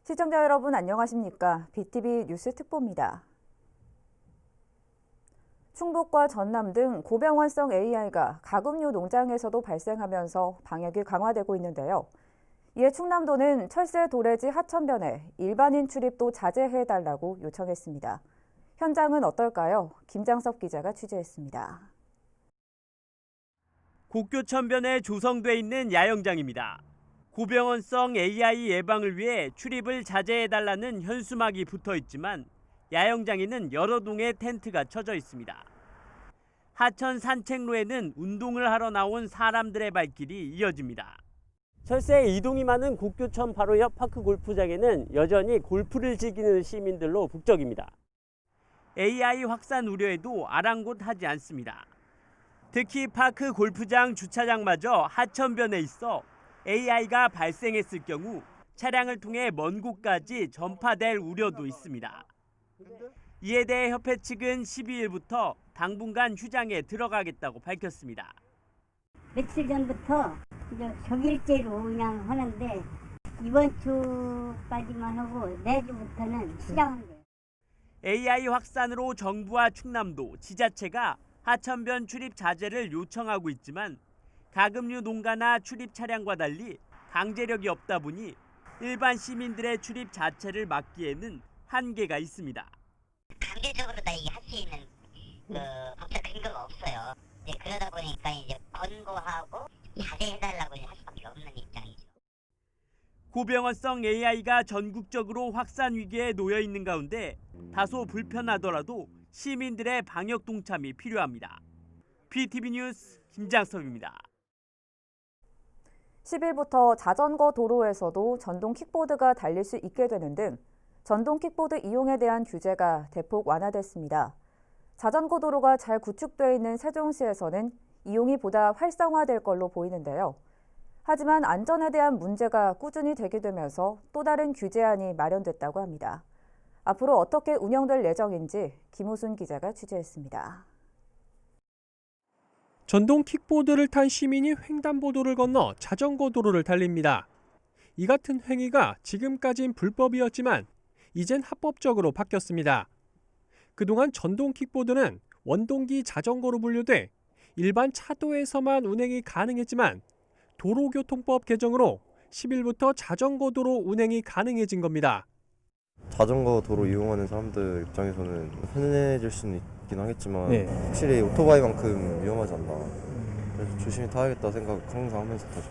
시청자 여러분 안녕하십니까? BTV 뉴스 특보입니다. 충북과 전남 등 고병환성 AI가 가금류 농장에서도 발생하면서 방역이 강화되고 있는데요. 이에 충남도는 철새 도래지 하천변에 일반인 출입도 자제해달라고 요청했습니다. 현장은 어떨까요? 김장섭 기자가 취재했습니다. 국교천변에 조성돼 있는 야영장입니다. 고병원성 AI 예방을 위해 출입을 자제해달라는 현수막이 붙어 있지만 야영장에는 여러 동의 텐트가 쳐져 있습니다. 하천 산책로에는 운동을 하러 나온 사람들의 발길이 이어집니다. 철새 이동이 많은 국교천 바로 옆 파크 골프장에는 여전히 골프를 즐기는 시민들로 북적입니다. AI 확산 우려에도 아랑곳하지 않습니다. 특히 파크 골프장 주차장마저 하천변에 있어 AI가 발생했을 경우 차량을 통해 먼 곳까지 전파될 우려도 있습니다. 이에 대해 협회 측은 12일부터 당분간 휴장에 들어가겠다고 밝혔습니다. 며칠 전부터 이제 격일제로 그냥 하는데 이번 주까지만 하고 내주부터는 시작한대요. AI 확산으로 정부와 충남도, 지자체가 하천변 출입 자제를 요청하고 있지만 가금류 농가나 출입 차량과 달리 강제력이 없다 보니 일반 시민들의 출입 자체를 막기에는 한계가 있습니다. 강제적으로 다 이게 할 수 있는 법적 근거가 없어요. 이제 그러다 보니까 이제 권고하고 자제해달라고 할 수밖에 없는 입장이죠. 고병원성 AI가 전국적으로 확산 위기에 놓여 있는 가운데 다소 불편하더라도 시민들의 방역 동참이 필요합니다. BTV 뉴스 김장섭입니다. 10일부터 자전거 도로에서도 전동 킥보드가 달릴 수 있게 되는 등 전동 킥보드 이용에 대한 규제가 대폭 완화됐습니다. 자전거 도로가 잘 구축되어 있는 세종시에서는 이용이 보다 활성화될 걸로 보이는데요. 하지만 안전에 대한 문제가 꾸준히 제기되면서 또 다른 규제안이 마련됐다고 합니다. 앞으로 어떻게 운영될 예정인지 김우순 기자가 취재했습니다. 전동 킥보드를 탄 시민이 횡단보도를 건너 자전거 도로를 달립니다. 이 같은 행위가 지금까진 불법이었지만 이젠 합법적으로 바뀌었습니다. 그동안 전동 킥보드는 원동기 자전거로 분류돼 일반 차도에서만 운행이 가능했지만 도로교통법 개정으로 10일부터 자전거 도로 운행이 가능해진 겁니다. 자전거 도로 이용하는 사람들 입장에서는 편해질 수는 있긴 하겠지만 확실히 오토바이만큼 위험하지 않나. 그래서 조심히 타야겠다 생각 항상 하면서 타죠.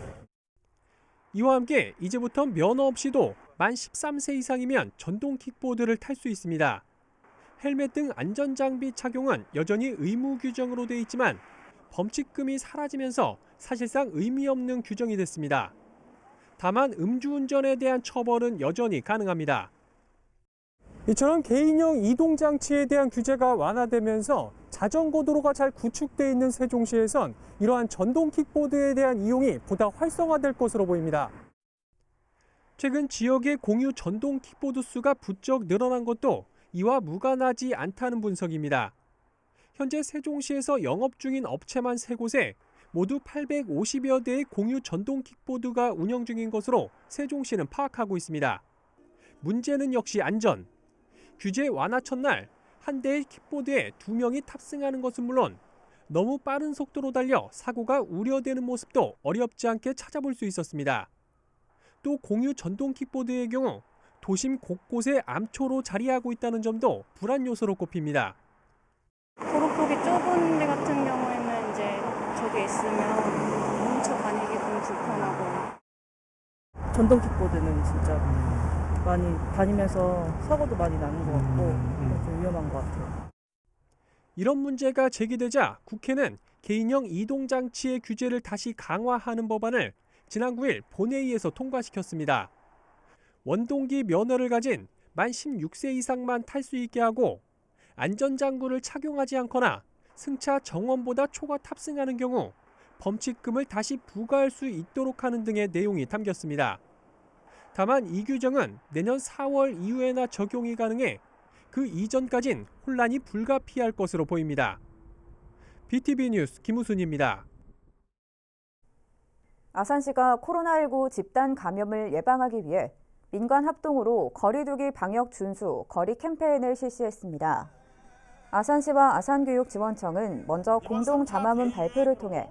이와 함께 이제부터 면허 없이도 만 13세 이상이면 전동 킥보드를 탈 수 있습니다. 헬멧 등 안전장비 착용은 여전히 의무 규정으로 돼 있지만 범칙금이 사라지면서 사실상 의미 없는 규정이 됐습니다. 다만 음주운전에 대한 처벌은 여전히 가능합니다. 이처럼 개인형 이동장치에 대한 규제가 완화되면서 자전거 도로가 잘 구축되어 있는 세종시에선 이러한 전동 킥보드에 대한 이용이 보다 활성화될 것으로 보입니다. 최근 지역의 공유 전동 킥보드 수가 부쩍 늘어난 것도 이와 무관하지 않다는 분석입니다. 현재 세종시에서 영업 중인 업체만 3곳에 모두 850여 대의 공유 전동 킥보드가 운영 중인 것으로 세종시는 파악하고 있습니다. 문제는 역시 안전. 규제 완화 첫날 한 대의 킥보드에 2명이 탑승하는 것은 물론 너무 빠른 속도로 달려 사고가 우려되는 모습도 어렵지 않게 찾아볼 수 있었습니다. 또 공유 전동 킥보드의 경우 도심 곳곳에 암초로 자리하고 있다는 점도 불안 요소로 꼽힙니다. 도로폭이 좁은 데 같은 경우에는 이제 저게 있으면 뭉쳐 다니기 좀 불편하고. 전동 킥보드는 진짜 많이 다니면서 사고도 많이 나는 것 같고 좀 위험한 것 같아요. 이런 문제가 제기되자 국회는 개인형 이동장치의 규제를 다시 강화하는 법안을 지난 9일 본회의에서 통과시켰습니다. 원동기 면허를 가진 만 16세 이상만 탈 수 있게 하고 안전장구를 착용하지 않거나 승차 정원보다 초과 탑승하는 경우 범칙금을 다시 부과할 수 있도록 하는 등의 내용이 담겼습니다. 다만 이 규정은 내년 4월 이후에나 적용이 가능해 그 이전까진 혼란이 불가피할 것으로 보입니다. BTV 뉴스 김우순입니다. 아산시가 코로나19 집단 감염을 예방하기 위해 민관 합동으로 거리두기 방역 준수 거리 캠페인을 실시했습니다. 아산시와 아산교육지원청은 먼저 공동 담화문 발표를 통해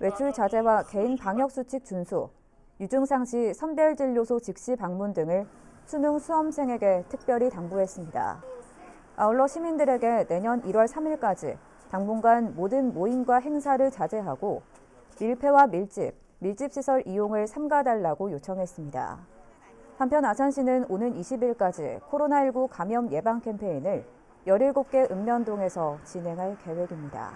외출 자제와 개인 방역 수칙 준수, 유증상 시 선별진료소 즉시 방문 등을 수능 수험생에게 특별히 당부했습니다. 아울러 시민들에게 내년 1월 3일까지 당분간 모든 모임과 행사를 자제하고 밀폐와 밀집시설 이용을 삼가달라고 요청했습니다. 한편 아산시는 오는 20일까지 코로나19 감염 예방 캠페인을 17개 읍면동에서 진행할 계획입니다.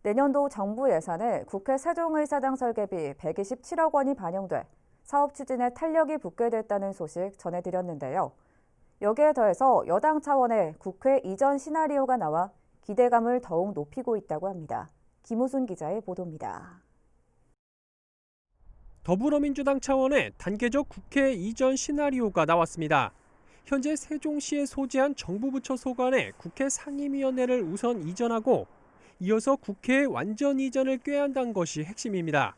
내년도 정부 예산에 국회 세종의사당 설계비 127억 원이 반영돼 사업 추진에 탄력이 붙게 됐다는 소식 전해드렸는데요. 여기에 더해서 여당 차원의 국회 이전 시나리오가 나와 기대감을 더욱 높이고 있다고 합니다. 김우순 기자의 보도입니다. 더불어민주당 차원의 단계적 국회 이전 시나리오가 나왔습니다. 현재 세종시에 소재한 정부 부처 소관의 국회 상임위원회를 우선 이전하고 이어서 국회의 완전 이전을 꾀한다는 것이 핵심입니다.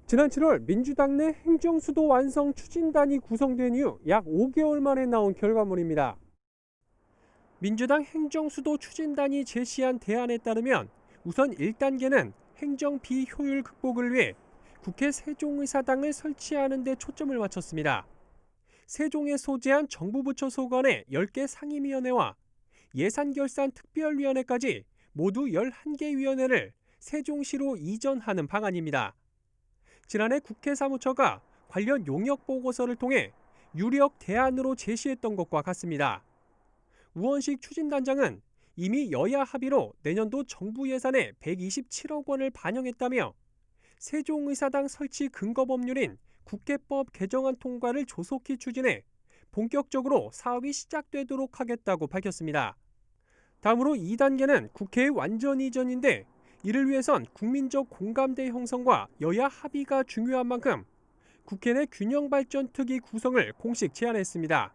지난 7월 민주당 내 행정수도 완성 추진단이 구성된 이후 약 5개월 만에 나온 결과물입니다. 민주당 행정수도 추진단이 제시한 대안에 따르면 우선 1단계는 행정 비효율 극복을 위해 국회 세종의사당을 설치하는 데 초점을 맞췄습니다. 세종에 소재한 정부 부처 소관의 10개 상임위원회와 예산결산특별위원회까지 모두 11개 위원회를 세종시로 이전하는 방안입니다. 지난해 국회 사무처가 관련 용역 보고서를 통해 유력 대안으로 제시했던 것과 같습니다. 우원식 추진단장은 이미 여야 합의로 내년도 정부 예산에 127억 원을 반영했다며 세종의사당 설치 근거 법률인 국회법 개정안 통과를 조속히 추진해 본격적으로 사업이 시작되도록 하겠다고 밝혔습니다. 다음으로 2단계는 국회의 완전 이전인데 이를 위해선 국민적 공감대 형성과 여야 합의가 중요한 만큼 국회 내 균형발전특위 구성을 공식 제안했습니다.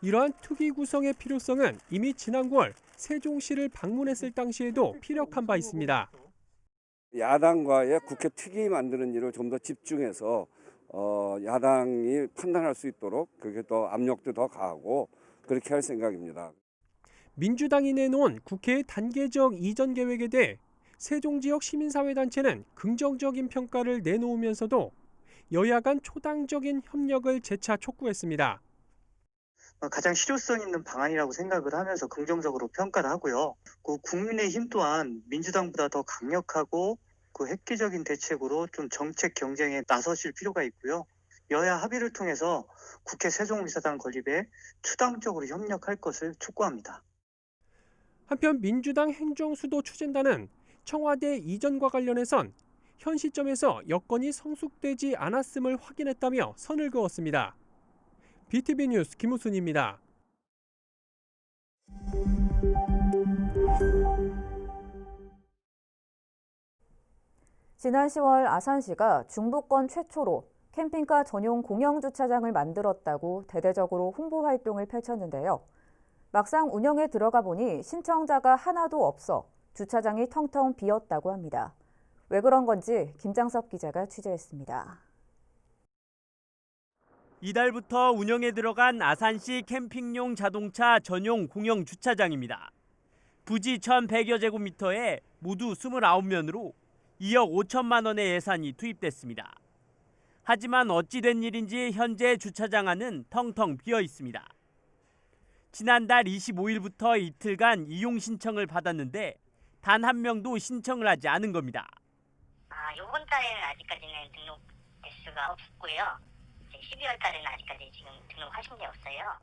이러한 특위 구성의 필요성은 이미 지난 9월 세종시를 방문했을 당시에도 피력한 바 있습니다. 야당과의 국회 특위 만드는 일을 좀 더 집중해서 야당이 판단할 수 있도록 그렇게 더 압력도 더 가하고 그렇게 할 생각입니다. 민주당이 내놓은 국회의 단계적 이전 계획에 대해 세종지역 시민사회단체는 긍정적인 평가를 내놓으면서도 여야 간 초당적인 협력을 재차 촉구했습니다. 가장 실효성 있는 방안이라고 생각을 하면서 긍정적으로 평가를 하고요. 국민의힘 또한 민주당보다 더 강력하고 획기적인 대책으로 좀 정책 경쟁에 나서실 필요가 있고요. 여야 합의를 통해서 국회 세종의사당 건립에 추당적으로 협력할 것을 촉구합니다. 한편 민주당 행정수도 추진단은 청와대 이전과 관련해선 현 시점에서 여건이 성숙되지 않았음을 확인했다며 선을 그었습니다. BTV 뉴스 김우순입니다. 지난 10월 아산시가 중부권 최초로 캠핑카 전용 공영주차장을 만들었다고 대대적으로 홍보 활동을 펼쳤는데요. 막상 운영에 들어가 보니 신청자가 하나도 없어 주차장이 텅텅 비었다고 합니다. 왜 그런 건지 김장섭 기자가 취재했습니다. 이달부터 운영에 들어간 아산시 캠핑용 자동차 전용 공영 주차장입니다. 부지 1,100여 제곱미터에 모두 29면으로 2억 5천만 원의 예산이 투입됐습니다. 하지만 어찌 된 일인지 현재 주차장 안은 텅텅 비어 있습니다. 지난달 25일부터 이틀간 이용 신청을 받았는데 단 한 명도 신청을 하지 않은 겁니다. 이번 달에는 아직까지는 등록 대수가 없고요. 12월 달에는 아직까지 지금 등록하신 게 없어요.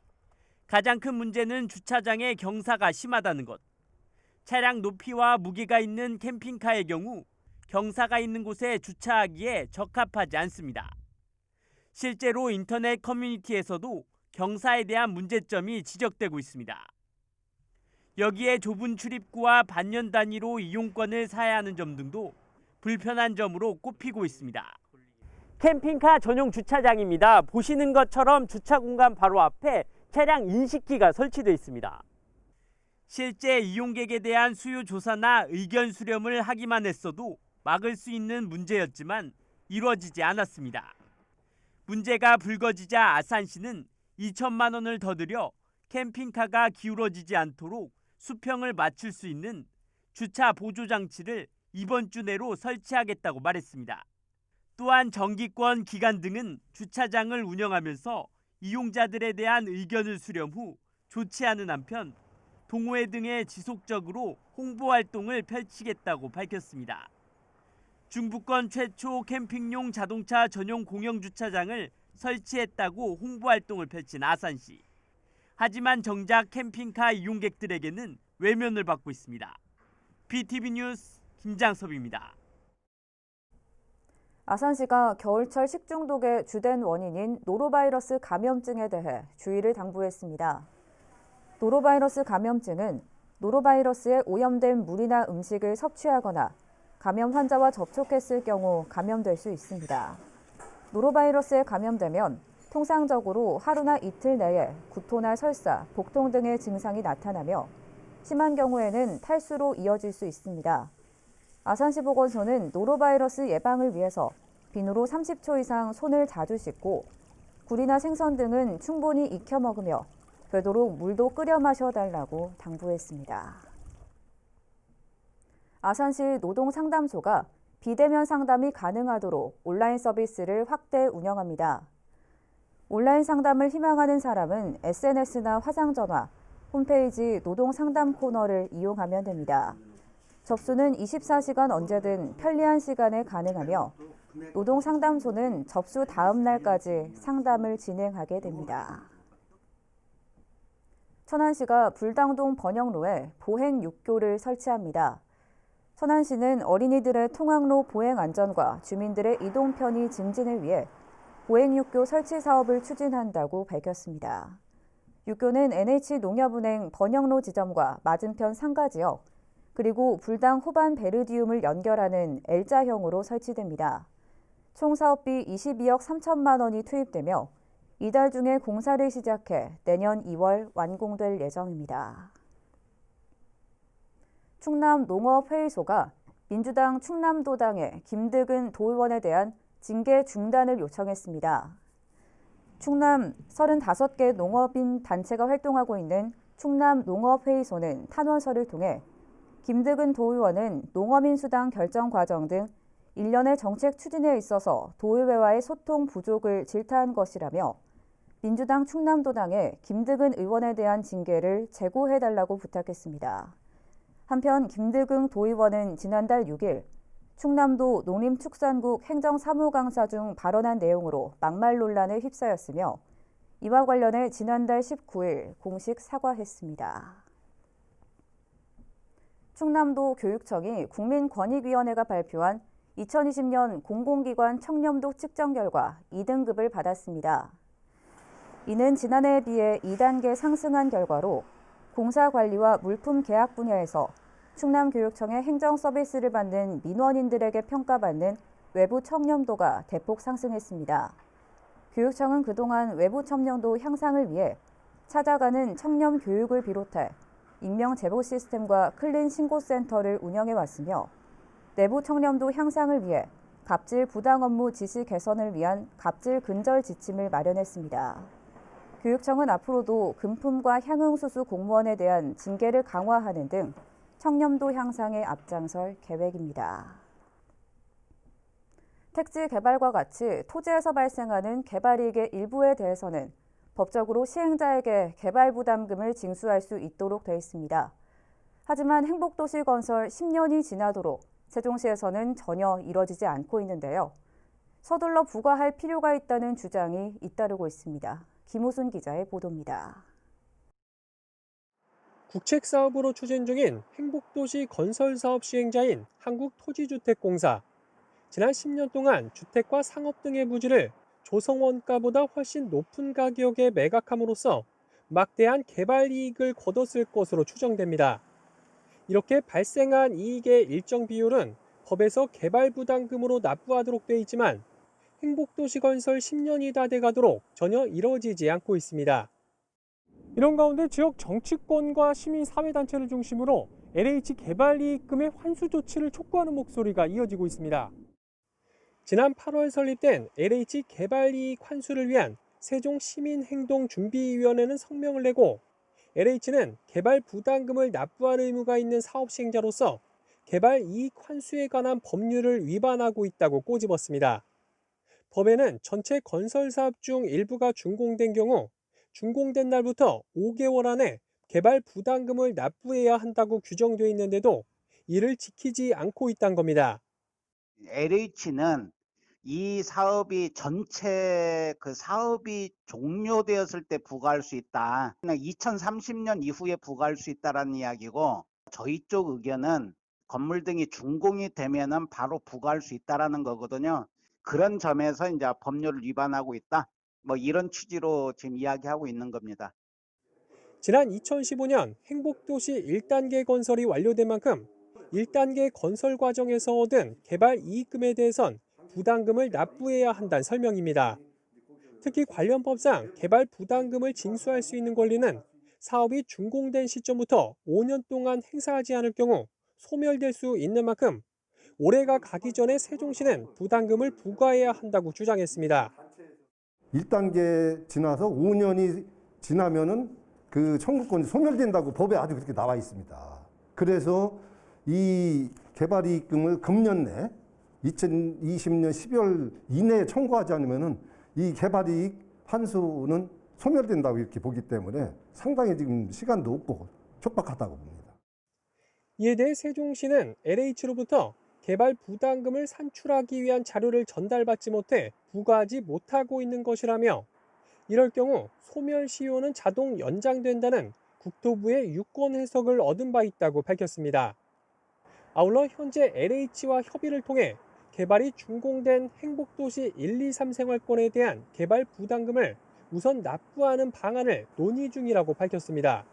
가장 큰 문제는 주차장에 경사가 심하다는 것. 차량 높이와 무게가 있는 캠핑카의 경우 경사가 있는 곳에 주차하기에 적합하지 않습니다. 실제로 인터넷 커뮤니티에서도 경사에 대한 문제점이 지적되고 있습니다. 여기에 좁은 출입구와 반년 단위로 이용권을 사야 하는 점 등도 불편한 점으로 꼽히고 있습니다. 캠핑카 전용 주차장입니다. 보시는 것처럼 주차 공간 바로 앞에 차량 인식기가 설치되어 있습니다. 실제 이용객에 대한 수요 조사나 의견 수렴을 하기만 했어도 막을 수 있는 문제였지만 이루어지지 않았습니다. 문제가 불거지자 아산시는 2천만 원을 더 들여 캠핑카가 기울어지지 않도록 수평을 맞출 수 있는 주차 보조 장치를 이번 주 내로 설치하겠다고 말했습니다. 또한 정기권 기간 등은 주차장을 운영하면서 이용자들에 대한 의견을 수렴 후 조치하는 한편 동호회 등에 지속적으로 홍보 활동을 펼치겠다고 밝혔습니다. 중부권 최초 캠핑용 자동차 전용 공영 주차장을 설치했다고 홍보 활동을 펼친 아산시. 하지만 정작 캠핑카 이용객들에게는 외면을 받고 있습니다. BTV 뉴스 김장섭입니다. 아산시가 겨울철 식중독의 주된 원인인 노로바이러스 감염증에 대해 주의를 당부했습니다. 노로바이러스 감염증은 노로바이러스에 오염된 물이나 음식을 섭취하거나 감염 환자와 접촉했을 경우 감염될 수 있습니다. 노로바이러스에 감염되면 통상적으로 하루나 이틀 내에 구토나 설사, 복통 등의 증상이 나타나며 심한 경우에는 탈수로 이어질 수 있습니다. 아산시 보건소는 노로바이러스 예방을 위해서 비누로 30초 이상 손을 자주 씻고 굴이나 생선 등은 충분히 익혀 먹으며 되도록 물도 끓여 마셔달라고 당부했습니다. 아산시 노동상담소가 비대면 상담이 가능하도록 온라인 서비스를 확대 운영합니다. 온라인 상담을 희망하는 사람은 SNS나 화상전화, 홈페이지 노동상담 코너를 이용하면 됩니다. 접수는 24시간 언제든 편리한 시간에 가능하며 노동상담소는 접수 다음 날까지 상담을 진행하게 됩니다. 천안시가 불당동 번영로에 보행 육교를 설치합니다. 천안시는 어린이들의 통학로 보행 안전과 주민들의 이동 편의 증진을 위해 보행 육교 설치 사업을 추진한다고 밝혔습니다. 육교는 NH농협은행 번영로 지점과 맞은편 상가지역, 그리고 불당 호반 베르디움을 연결하는 L자형으로 설치됩니다. 총 사업비 22억 3천만 원이 투입되며 이달 중에 공사를 시작해 내년 2월 완공될 예정입니다. 충남 농업회의소가 민주당 충남도당의 김득은 도의원에 대한 징계 중단을 요청했습니다. 충남 35개 농업인 단체가 활동하고 있는 충남 농업회의소는 탄원서를 통해 김득은 도의원은 농어민 수당 결정 과정 등 일련의 정책 추진에 있어서 도의회와의 소통 부족을 질타한 것이라며 민주당 충남도당에 김득은 의원에 대한 징계를 재고해달라고 부탁했습니다. 한편 김득은 도의원은 지난달 6일 충남도 농림축산국 행정사무강사 중 발언한 내용으로 막말 논란에 휩싸였으며 이와 관련해 지난달 19일 공식 사과했습니다. 충남도 교육청이 국민권익위원회가 발표한 2020년 공공기관 청렴도 측정 결과 2등급을 받았습니다. 이는 지난해에 비해 2단계 상승한 결과로 공사관리와 물품 계약 분야에서 충남교육청의 행정 서비스를 받는 민원인들에게 평가받는 외부 청렴도가 대폭 상승했습니다. 교육청은 그동안 외부 청렴도 향상을 위해 찾아가는 청렴 교육을 비롯해 익명 제보 시스템과 클린 신고센터를 운영해 왔으며 내부 청렴도 향상을 위해 갑질 부당 업무 지시 개선을 위한 갑질 근절 지침을 마련했습니다. 교육청은 앞으로도 금품과 향응수수 공무원에 대한 징계를 강화하는 등 청렴도 향상에 앞장설 계획입니다. 택지 개발과 같이 토지에서 발생하는 개발이익의 일부에 대해서는 법적으로 시행자에게 개발 부담금을 징수할 수 있도록 돼 있습니다. 하지만 행복도시 건설 10년이 지나도록 세종시에서는 전혀 이뤄지지 않고 있는데요. 서둘러 부과할 필요가 있다는 주장이 잇따르고 있습니다. 김우순 기자의 보도입니다. 국책사업으로 추진 중인 행복도시 건설사업 시행자인 한국토지주택공사. 지난 10년 동안 주택과 상업 등의 부지를 조성원가보다 훨씬 높은 가격에 매각함으로써 막대한 개발 이익을 거뒀을 것으로 추정됩니다. 이렇게 발생한 이익의 일정 비율은 법에서 개발 부담금으로 납부하도록 돼 있지만 행복도시 건설 10년이 다 돼가도록 전혀 이뤄지지 않고 있습니다. 이런 가운데 지역 정치권과 시민사회단체를 중심으로 LH 개발이익금의 환수 조치를 촉구하는 목소리가 이어지고 있습니다. 지난 8월 설립된 LH 개발이익 환수를 위한 세종시민행동준비위원회는 성명을 내고 LH는 개발 부담금을 납부할 의무가 있는 사업 시행자로서 개발 이익 환수에 관한 법률을 위반하고 있다고 꼬집었습니다. 법에는 전체 건설 사업 중 일부가 준공된 경우 준공된 날부터 5개월 안에 개발 부담금을 납부해야 한다고 규정되어 있는데도 이를 지키지 않고 있다는 겁니다. LH는 이 사업이 전체 그 사업이 종료되었을 때 부과할 수 있다. 2030년 이후에 부과할 수 있다라는 이야기고, 저희 쪽 의견은 건물 등이 준공이 되면은 바로 부과할 수 있다라는 거거든요. 그런 점에서 이제 법률을 위반하고 있다. 뭐 이런 취지로 지금 이야기하고 있는 겁니다. 지난 2015년 행복도시 1단계 건설이 완료된 만큼 1단계 건설 과정에서 얻은 개발 이익금에 대해선 부담금을 납부해야 한다는 설명입니다. 특히 관련 법상 개발 부담금을 징수할 수 있는 권리는 사업이 준공된 시점부터 5년 동안 행사하지 않을 경우 소멸될 수 있는 만큼 올해가 가기 전에 세종시는 부담금을 부과해야 한다고 주장했습니다. 1단계 지나서 5년이 지나면은 그 청구권이 소멸된다고 법에 아주 그렇게 나와 있습니다. 그래서 이 개발이익금을 금년 내 2020년 12월 이내에 청구하지 않으면은 이 개발이익 환수는 소멸된다고 이렇게 보기 때문에 상당히 지금 시간도 없고 촉박하다고 봅니다. 이에 대해 세종시는 LH로부터 개발 부담금을 산출하기 위한 자료를 전달받지 못해 부과하지 못하고 있는 것이라며 이럴 경우 소멸시효는 자동 연장된다는 국토부의 유권 해석을 얻은 바 있다고 밝혔습니다. 아울러 현재 LH와 협의를 통해 개발이 준공된 행복도시 1, 2, 3생활권에 대한 개발 부담금을 우선 납부하는 방안을 논의 중이라고 밝혔습니다.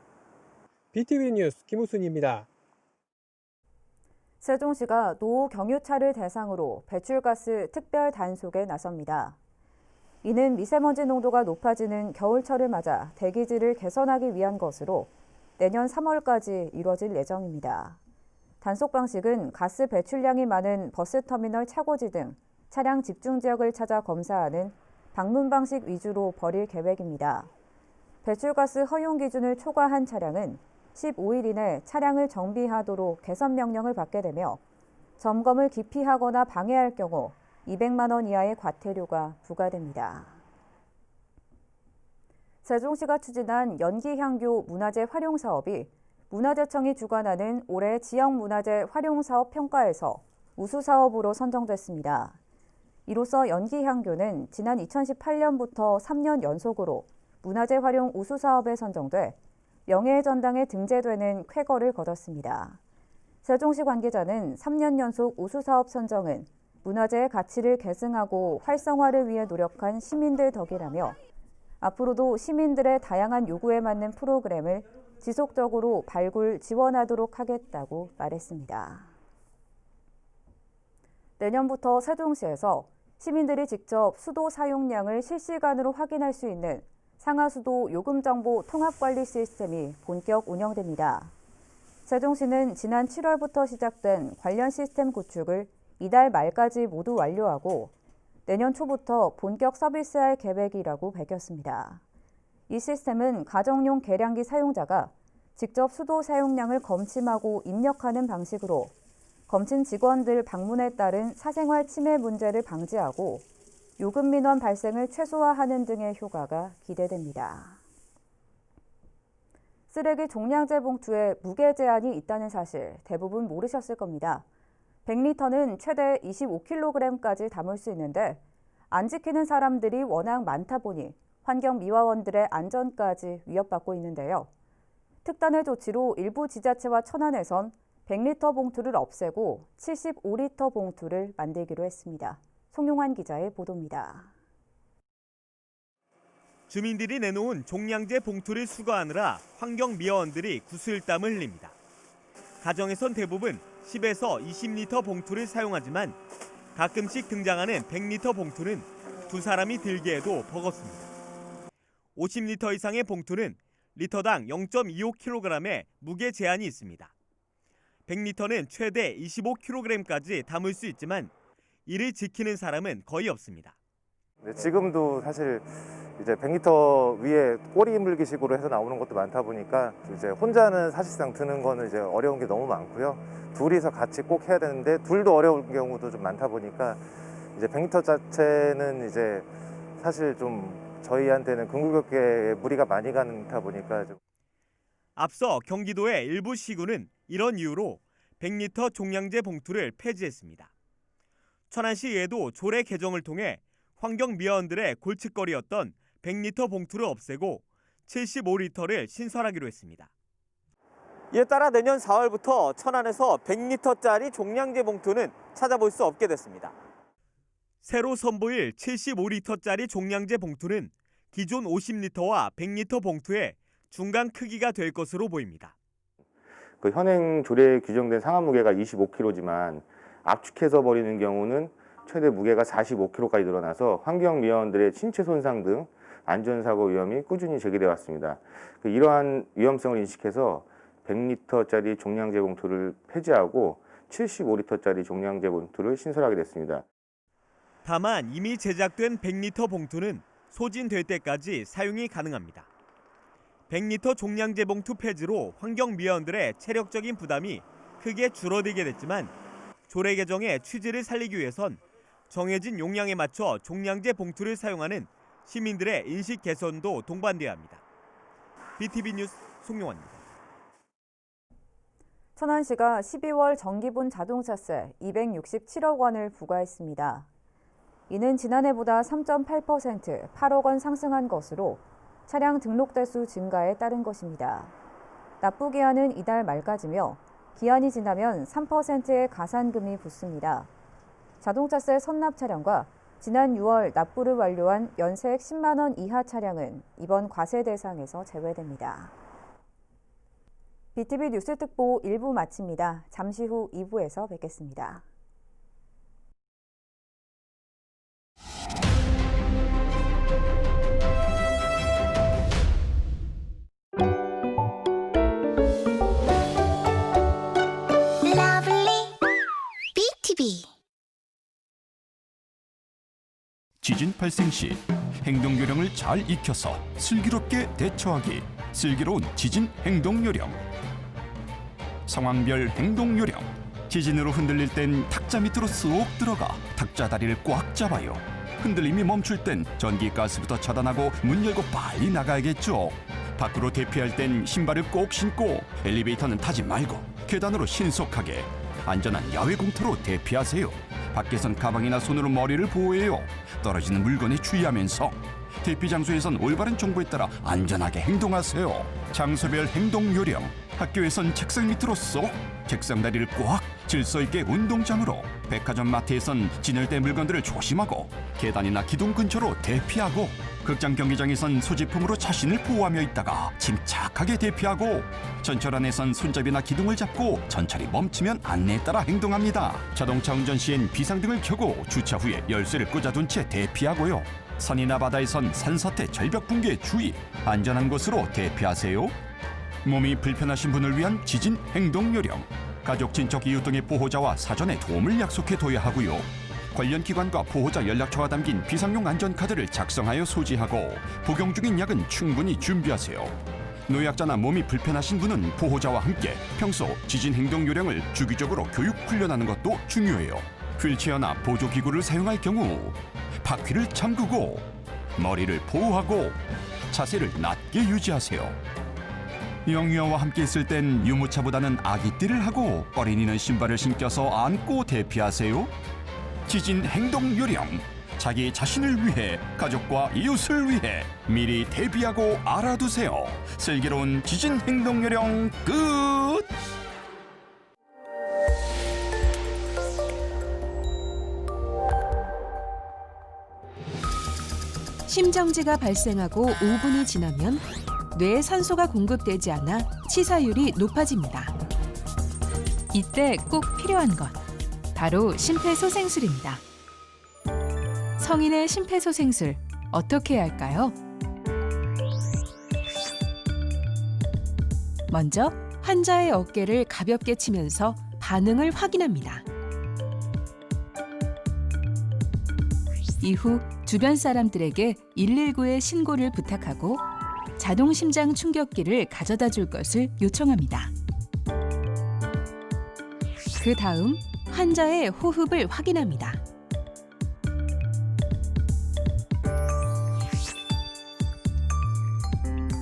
BTV 뉴스 김우순입니다. 세종시가 노후 경유차를 대상으로 배출가스 특별 단속에 나섭니다. 이는 미세먼지 농도가 높아지는 겨울철을 맞아 대기질을 개선하기 위한 것으로 내년 3월까지 이뤄질 예정입니다. 단속 방식은 가스 배출량이 많은 버스터미널 차고지 등 차량 집중 지역을 찾아 검사하는 방문 방식 위주로 벌일 계획입니다. 배출가스 허용 기준을 초과한 차량은 15일 이내 차량을 정비하도록 개선 명령을 받게 되며 점검을 기피하거나 방해할 경우 200만 원 이하의 과태료가 부과됩니다. 세종시가 추진한 연기향교 문화재 활용 사업이 문화재청이 주관하는 올해 지역문화재 활용사업 평가에서 우수사업으로 선정됐습니다. 이로써 연기향교는 지난 2018년부터 3년 연속으로 문화재 활용 우수사업에 선정돼 명예의 전당에 등재되는 쾌거를 거뒀습니다. 세종시 관계자는 3년 연속 우수사업 선정은 문화재의 가치를 계승하고 활성화를 위해 노력한 시민들 덕이라며 앞으로도 시민들의 다양한 요구에 맞는 프로그램을 지속적으로 발굴, 지원하도록 하겠다고 말했습니다. 내년부터 세종시에서 시민들이 직접 수도 사용량을 실시간으로 확인할 수 있는 상하수도 요금정보 통합관리 시스템이 본격 운영됩니다. 세종시는 지난 7월부터 시작된 관련 시스템 구축을 이달 말까지 모두 완료하고 내년 초부터 본격 서비스할 계획이라고 밝혔습니다. 이 시스템은 가정용 계량기 사용자가 직접 수도 사용량을 검침하고 입력하는 방식으로 검침 직원들 방문에 따른 사생활 침해 문제를 방지하고 요금 민원 발생을 최소화하는 등의 효과가 기대됩니다. 쓰레기 종량제 봉투에 무게 제한이 있다는 사실 대부분 모르셨을 겁니다. 100리터는 최대 25kg까지 담을 수 있는데 안 지키는 사람들이 워낙 많다 보니 환경미화원들의 안전까지 위협받고 있는데요. 특단의 조치로 일부 지자체와 천안에선 100리터 봉투를 없애고 75리터 봉투를 만들기로 했습니다. 송용환 기자의 보도입니다. 주민들이 내놓은 종량제 봉투를 수거하느라 환경미화원들이 구슬땀을 흘립니다. 가정에선 대부분 10에서 20리터 봉투를 사용하지만 가끔씩 등장하는 100리터 봉투는 두 사람이 들기에도 버겁습니다. 50리터 이상의 봉투는 리터당 0.25kg의 무게 제한이 있습니다. 100리터는 최대 25kg까지 담을 수 있지만 이를 지키는 사람은 거의 없습니다. 지금도 사실 이제 100m 위에 꼬리 물기식으로 해서 나오는 것도 많다 보니까 이제 혼자는 사실상 드는 거는 이제 어려운 게 너무 많고요. 둘이서 같이 꼭 해야 되는데 둘도 어려운 경우도 좀 많다 보니까 이제 100m 자체는 이제 사실 좀 저희한테는 긍구격계에 무리가 많이 가다 보니까 좀. 앞서 경기도의 일부 시군은 이런 이유로 100리터 종량제 봉투를 폐지했습니다. 천안시에도 조례 개정을 통해 환경미화원들의 골칫거리였던 100리터 봉투를 없애고 75리터를 신설하기로 했습니다. 이에 따라 내년 4월부터 천안에서 100리터짜리 종량제 봉투는 찾아볼 수 없게 됐습니다. 새로 선보일 75리터짜리 종량제 봉투는 기존 50리터와 100리터 봉투의 중간 크기가 될 것으로 보입니다. 그 현행 조례에 규정된 상한 무게가 25kg지만 압축해서 버리는 경우는 최대 무게가 45kg까지 늘어나서 환경미화원들의 신체 손상 등 안전사고 위험이 꾸준히 제기돼 왔습니다. 이러한 위험성을 인식해서 100리터짜리 종량제 봉투를 폐지하고 75리터짜리 종량제 봉투를 신설하게 됐습니다. 다만 이미 제작된 100리터 봉투는 소진될 때까지 사용이 가능합니다. 100리터 종량제 봉투 폐지로 환경미화원들의 체력적인 부담이 크게 줄어들게 됐지만 조례 개정의 취지를 살리기 위해선 정해진 용량에 맞춰 종량제 봉투를 사용하는 시민들의 인식 개선도 동반돼야 합니다. BTV 뉴스 송용환입니다. 천안시가 12월 정기분 자동차세 267억 원을 부과했습니다. 이는 지난해보다 3.8% 8억 원 상승한 것으로 차량 등록 대수 증가에 따른 것입니다. 납부 기한은 이달 말까지며 기한이 지나면 3%의 가산금이 붙습니다. 자동차세 선납 차량과 지난 6월 납부를 완료한 연세액 10만 원 이하 차량은 이번 과세 대상에서 제외됩니다. BTV 뉴스 특보 1부 마칩니다. 잠시 후 2부에서 뵙겠습니다. 지진 발생 시 행동 요령을 잘 익혀서 슬기롭게 대처하기. 슬기로운 지진 행동 요령. 상황별 행동 요령. 지진으로 흔들릴 땐 탁자 밑으로 쏙 들어가 탁자 다리를 꽉 잡아요. 흔들림이 멈출 땐 전기가스부터 차단하고 문 열고 빨리 나가야겠죠. 밖으로 대피할 땐 신발을 꼭 신고 엘리베이터는 타지 말고 계단으로 신속하게. 안전한 야외 공터로 대피하세요. 밖에선 가방이나 손으로 머리를 보호해요. 떨어지는 무건에 주의하면서 대피 장소에선 올바른 정보에 따라 안전하게 행동하세요. 장소별 행동 요령. 학교에선 책상 밑으로 쏙, 책상 다리를 꽉, 질서 있게 운동장으로. 백화점 마트에선 진열대 물건들을 조심하고 계단이나 기둥 근처로 대피하고 극장 경기장에선 소지품으로 자신을 보호하며 있다가 침착하게 대피하고 전철 안에선 손잡이나 기둥을 잡고 전철이 멈추면 안내에 따라 행동합니다. 자동차 운전 시엔 비상등을 켜고 주차 후에 열쇠를 꽂아둔 채 대피하고요. 산이나 바다에선 산사태, 절벽 붕괴에 주의. 안전한 곳으로 대피하세요. 몸이 불편하신 분을 위한 지진 행동 요령. 가족, 친척, 이웃 등의 보호자와 사전에 도움을 약속해둬야 하고요. 관련 기관과 보호자 연락처가 담긴 비상용 안전카드를 작성하여 소지하고 복용 중인 약은 충분히 준비하세요. 노약자나 몸이 불편하신 분은 보호자와 함께 평소 지진 행동 요령을 주기적으로 교육 훈련하는 것도 중요해요. 휠체어나 보조기구를 사용할 경우 바퀴를 잠그고 머리를 보호하고 자세를 낮게 유지하세요. 영유아와 함께 있을 땐 유모차보다는 아기띠를 하고 어린이는 신발을 신겨서 안고 대피하세요. 지진 행동 요령. 자기 자신을 위해, 가족과 이웃을 위해 미리 대비하고 알아두세요. 슬기로운 지진 행동 요령 끝! 심정지가 발생하고 5분이 지나면 뇌에 산소가 공급되지 않아 치사율이 높아집니다. 이때 꼭 필요한 것, 바로 심폐소생술입니다. 성인의 심폐소생술 어떻게 해야 할까요? 먼저 환자의 어깨를 가볍게 치면서 반응을 확인합니다. 이후 주변 사람들에게 119에 신고를 부탁하고 자동 심장 충격기를 가져다 줄 것을 요청합니다. 그 다음 환자의 호흡을 확인합니다.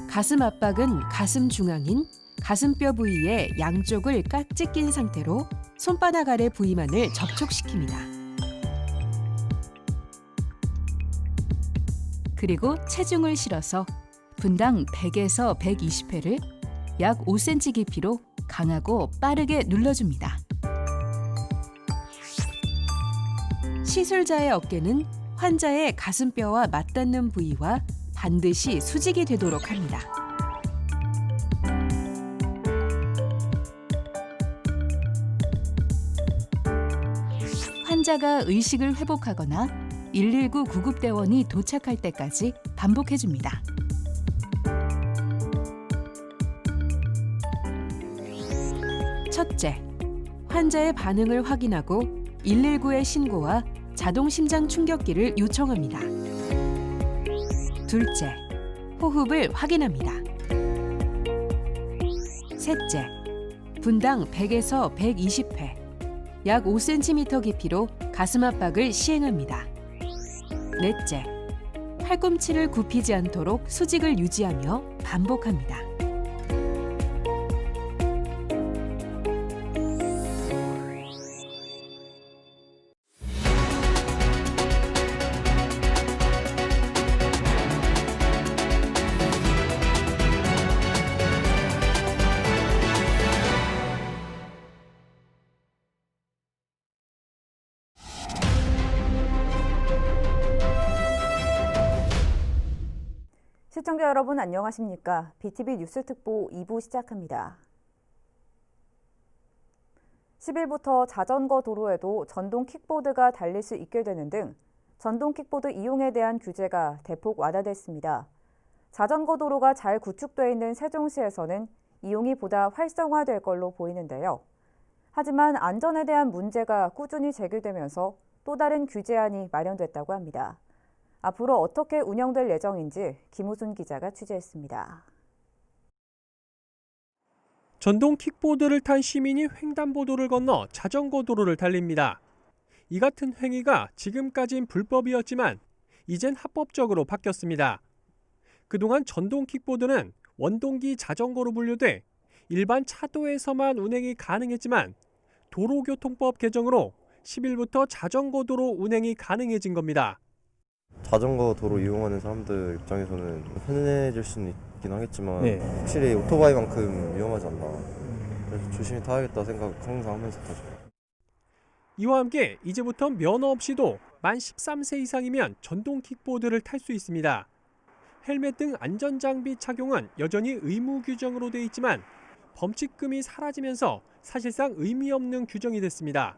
가슴 압박은 가슴 중앙인 가슴뼈 부위의 양쪽을 깍지 낀 상태로 손바닥 아래 부위만을 접촉시킵니다. 그리고 체중을 실어서 분당 100에서 120회를 약 5cm 깊이로 강하고 빠르게 눌러줍니다. 시술자의 어깨는 환자의 가슴뼈와 맞닿는 부위와 반드시 수직이 되도록 합니다. 환자가 의식을 회복하거나 119 구급대원이 도착할 때까지 반복해줍니다. 첫째, 환자의 반응을 확인하고 119의 신고와 자동 심장 충격기를 요청합니다. 둘째, 호흡을 확인합니다. 셋째, 분당 100에서 120회, 약 5cm 깊이로 가슴 압박을 시행합니다. 넷째, 팔꿈치를 굽히지 않도록 수직을 유지하며 반복합니다. 시청자 여러분 안녕하십니까? BTV 뉴스특보 2부 시작합니다. 10일부터 자전거 도로에도 전동 킥보드가 달릴 수 있게 되는 등 전동 킥보드 이용에 대한 규제가 대폭 완화됐습니다. 자전거 도로가 잘 구축돼 있는 세종시에서는 이용이 보다 활성화될 걸로 보이는데요. 하지만 안전에 대한 문제가 꾸준히 제기되면서 또 다른 규제안이 마련됐다고 합니다. 앞으로 어떻게 운영될 예정인지 김우순 기자가 취재했습니다. 전동 킥보드를 탄 시민이 횡단보도를 건너 자전거 도로를 달립니다. 이 같은 행위가 지금까진 불법이었지만 이젠 합법적으로 바뀌었습니다. 그동안 전동 킥보드는 원동기 자전거로 분류돼 일반 차도에서만 운행이 가능했지만 도로교통법 개정으로 10일부터 자전거 도로 운행이 가능해진 겁니다. 자전거 도로 이용하는 사람들 입장에서는 편해질 수는 있긴 하겠지만 확실히 오토바이만큼 위험하지 않나. 그래서 조심히 타야겠다 생각 항상 하면서 타죠. 이와 함께 이제부터 면허 없이도 만 13세 이상이면 전동 킥보드를 탈 수 있습니다. 헬멧 등 안전장비 착용은 여전히 의무 규정으로 돼 있지만 범칙금이 사라지면서 사실상 의미 없는 규정이 됐습니다.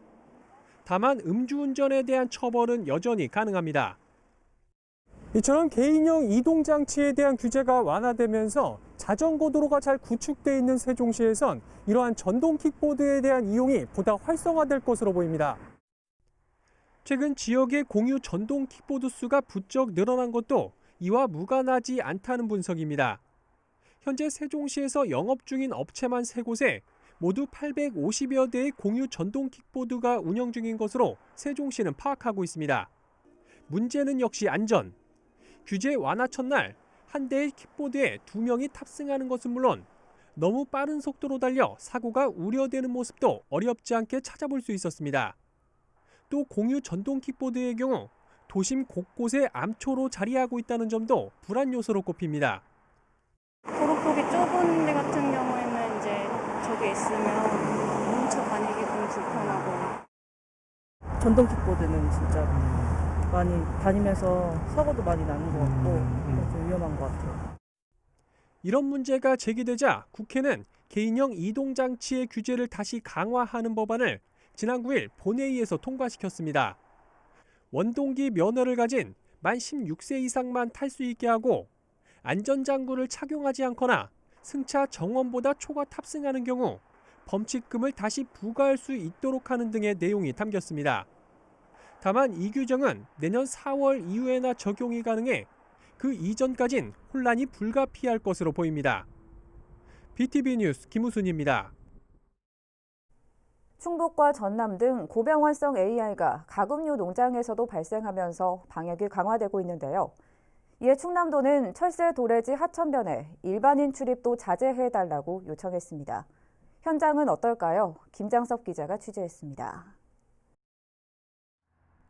다만 음주운전에 대한 처벌은 여전히 가능합니다. 이처럼 개인형 이동장치에 대한 규제가 완화되면서 자전거 도로가 잘 구축돼 있는 세종시에선 이러한 전동 킥보드에 대한 이용이 보다 활성화될 것으로 보입니다. 최근 지역의 공유 전동 킥보드 수가 부쩍 늘어난 것도 이와 무관하지 않다는 분석입니다. 현재 세종시에서 영업 중인 업체만 3곳에 모두 850여 대의 공유 전동 킥보드가 운영 중인 것으로 세종시는 파악하고 있습니다. 문제는 역시 안전. 규제 완화 첫날 한 대의 킥보드에 2명이 탑승하는 것은 물론 너무 빠른 속도로 달려 사고가 우려되는 모습도 어렵지 않게 찾아볼 수 있었습니다. 또 공유 전동 킥보드의 경우 도심 곳곳에 암초로 자리하고 있다는 점도 불안 요소로 꼽힙니다. 도로폭이 좁은 데 같은 경우에는 이제 저기 있으면 뭉쳐 다니기 좀 불편하고. 전동 킥보드는 진짜 많이 다니면서 사고도 많이 나는 것 같고 좀 위험한 것 같아요. 이런 문제가 제기되자 국회는 개인형 이동장치의 규제를 다시 강화하는 법안을 지난 9일 본회의에서 통과시켰습니다. 원동기 면허를 가진 만 16세 이상만 탈 수 있게 하고 안전장구를 착용하지 않거나 승차 정원보다 초과 탑승하는 경우 범칙금을 다시 부과할 수 있도록 하는 등의 내용이 담겼습니다. 다만 이 규정은 내년 4월 이후에나 적용이 가능해 그 이전까진 혼란이 불가피할 것으로 보입니다. BTV 뉴스 김우순입니다. 충북과 전남 등 고병원성 AI가 가금류 농장에서도 발생하면서 방역이 강화되고 있는데요. 이에 충남도는 철새 도래지 하천변에 일반인 출입도 자제해달라고 요청했습니다. 현장은 어떨까요? 김장섭 기자가 취재했습니다.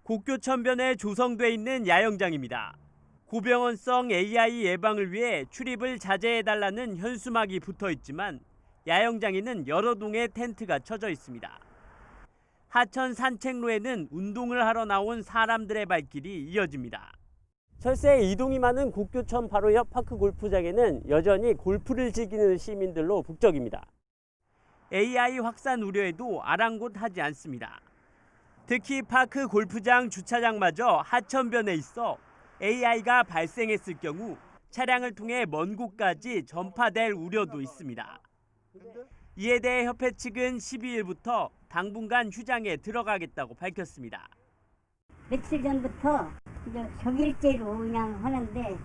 국교천변에 조성돼 있는 야영장입니다. 고병원성 AI 예방을 위해 출입을 자제해달라는 현수막이 붙어 있지만 야영장에는 여러 동의 텐트가 쳐져 있습니다. 하천 산책로에는 운동을 하러 나온 사람들의 발길이 이어집니다. 철새 이동이 많은 국교천 바로 옆 파크 골프장에는 여전히 골프를 즐기는 시민들로 북적입니다. AI 확산 우려에도 아랑곳하지 않습니다. 특히 파크 골프장 주차장마저 하천변에 있어 AI가 발생했을 경우 차량을 통해 먼 곳까지 전파될 우려도 있습니다. 이에 대해 협회 측은 12일부터 당분간 휴장에 들어가겠다고 밝혔습니다. 며칠 전부터 이제 격일제로 그냥 하는데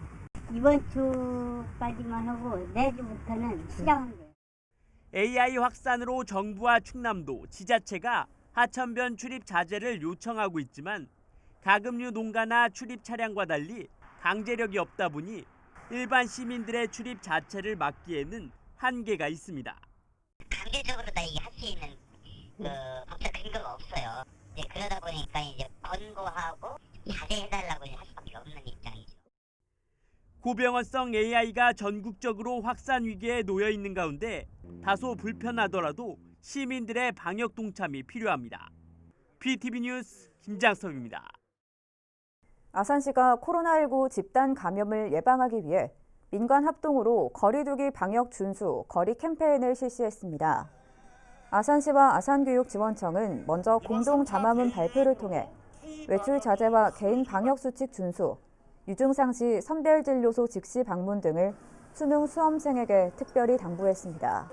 이번 주까지만 하고 내주부터는 시작한 거예요. AI 확산으로 정부와 충남도, 지자체가 하천변 출입 자제를 요청하고 있지만 가금류 농가나 출입 차량과 달리 강제력이 없다 보니 일반 시민들의 출입 자체를 막기에는 한계가 있습니다. 강제적으로 다 이게 할 수 있는 법적 근거가 없어요. 이제 그러다 보니까 이제 권고하고 자제해달라고 할 수밖에 없는 입장이죠. 고병원성 AI가 전국적으로 확산 위기에 놓여 있는 가운데 다소 불편하더라도 시민들의 방역 동참이 필요합니다. BTV 뉴스 김장섭입니다. 아산시가 코로나19 집단 감염을 예방하기 위해 민관 합동으로 거리두기 방역 준수 거리 캠페인을 실시했습니다. 아산시와 아산교육지원청은 먼저 공동 담화문 발표를 통해 외출 자제와 개인 방역 수칙 준수, 유증상 시 선별진료소 직시 방문 등을 수능 수험생에게 특별히 당부했습니다.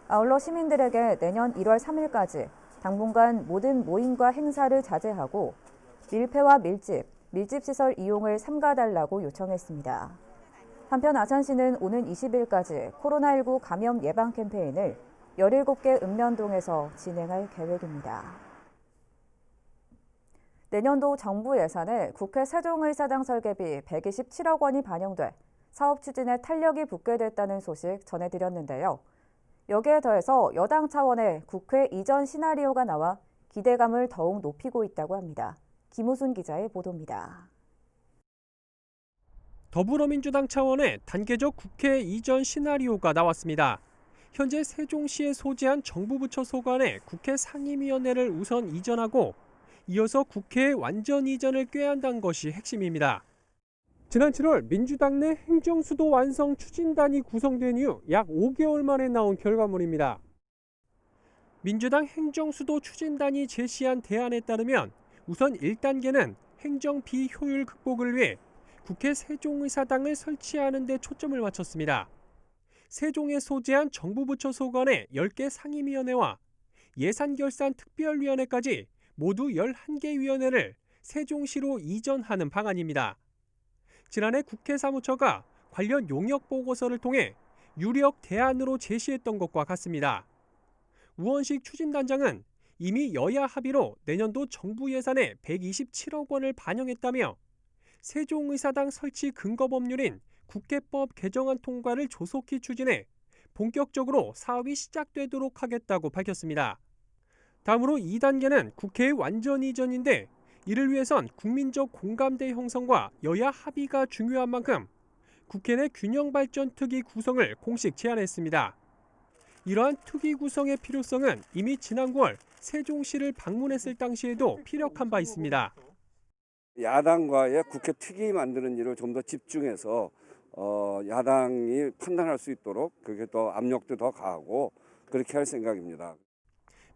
아울러 시민들에게 내년 1월 3일까지 당분간 모든 모임과 행사를 자제하고 밀폐와 밀집시설 이용을 삼가달라고 요청했습니다. 한편 아산시는 오는 20일까지 코로나19 감염 예방 캠페인을 17개 읍면동에서 진행할 계획입니다. 내년도 정부 예산에 국회 세종의사당 설계비 127억 원이 반영돼 사업 추진에 탄력이 붙게 됐다는 소식 전해드렸는데요. 여기에 더해서 여당 차원의 국회 이전 시나리오가 나와 기대감을 더욱 높이고 있다고 합니다. 김우순 기자의 보도입니다. 더불어민주당 차원의 단계적 국회 이전 시나리오가 나왔습니다. 현재 세종시에 소재한 정부 부처 소관의 국회 상임위원회를 우선 이전하고 이어서 국회의 완전 이전을 꾀한다는 것이 핵심입니다. 지난 7월 민주당 내 행정수도 완성 추진단이 구성된 이후 약 5개월 만에 나온 결과물입니다. 민주당 행정수도 추진단이 제시한 대안에 따르면 우선 1단계는 행정 비효율 극복을 위해 국회 세종의사당을 설치하는 데 초점을 맞췄습니다. 세종에 소재한 정부 부처 소관의 10개 상임위원회와 예산결산특별위원회까지 모두 11개 위원회를 세종시로 이전하는 방안입니다. 지난해 국회 사무처가 관련 용역 보고서를 통해 유력 대안으로 제시했던 것과 같습니다. 우원식 추진단장은 이미 여야 합의로 내년도 정부 예산에 127억 원을 반영했다며 세종의사당 설치 근거 법률인 국회법 개정안 통과를 조속히 추진해 본격적으로 사업이 시작되도록 하겠다고 밝혔습니다. 다음으로 2단계는 국회의 완전 이전인데 이를 위해선 국민적 공감대 형성과 여야 합의가 중요한 만큼 국회 내 균형발전특위 구성을 공식 제안했습니다. 이러한 특위 구성의 필요성은 이미 지난 9월 세종시를 방문했을 당시에도 피력한 바 있습니다. 야당과의 국회 특위 만드는 일을 좀 더 집중해서 야당이 판단할 수 있도록 그게 더 압력도 더 가하고 그렇게 할 생각입니다.